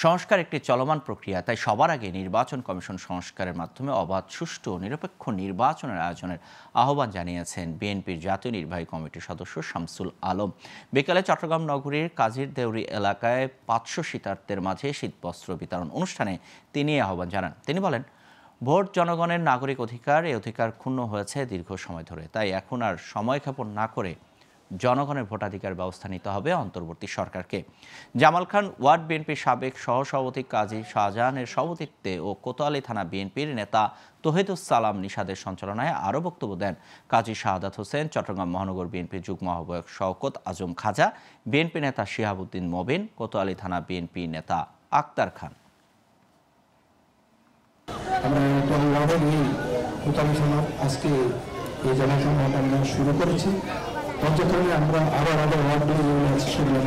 সংস্কার একটি চলমান প্রক্রিয়া, তাই সবার আগে নির্বাচন কমিশন সংস্কারের মাধ্যমে অবাধ, সুষ্ঠু ও নিরপেক্ষ নির্বাচনের আয়োজনের আহ্বান জানিয়েছেন বিএনপির জাতীয় নির্বাহী কমিটির সদস্য শামসুল আলম। বিকালে চট্টগ্রাম নগরীর কাজীর দেউরি এলাকায় 500 শীতার্থীর মাঝে শীতবস্ত্র বিতরণ অনুষ্ঠানে তিনি এই আহ্বান জানান। তিনি বলেন, ভোট জনগণের নাগরিক অধিকার, এই অধিকার ক্ষুণ্ণ হয়েছে দীর্ঘ সময় ধরে, তাই এখন আর সময়ক্ষেপণ না করে জনগণের ভোটাধিকার ব্যবস্থা নিতে হবে অন্তর্বর্তী সরকারকে। জামাল খান ওয়ার্ড বিএনপির সাবেক সহসভাপতি কাজী শাহজাহানের সভাপতিত্বে ও কোতোয়ালী থানা বিএনপির নেতা তৌহিদুস সালাম নিশাদের সঞ্চালনায় আরও বক্তব্য দেন কাজী শাহাদাত হোসেন, চট্টগ্রাম মহানগর বিএনপির যুগ্ম আহ্বায়ক শওকত আজম খাজা, বিএনপি নেতা শিহাবুদ্দিন মবিন, কোতোয়ালী থানা বিএনপি নেতা আক্তার খান। আজকে এই জনসংখ্যা আমরা শুরু করেছি, পর্যটনে আমরা আরো আমাদের ওয়ার্ডগুলো সেগুলো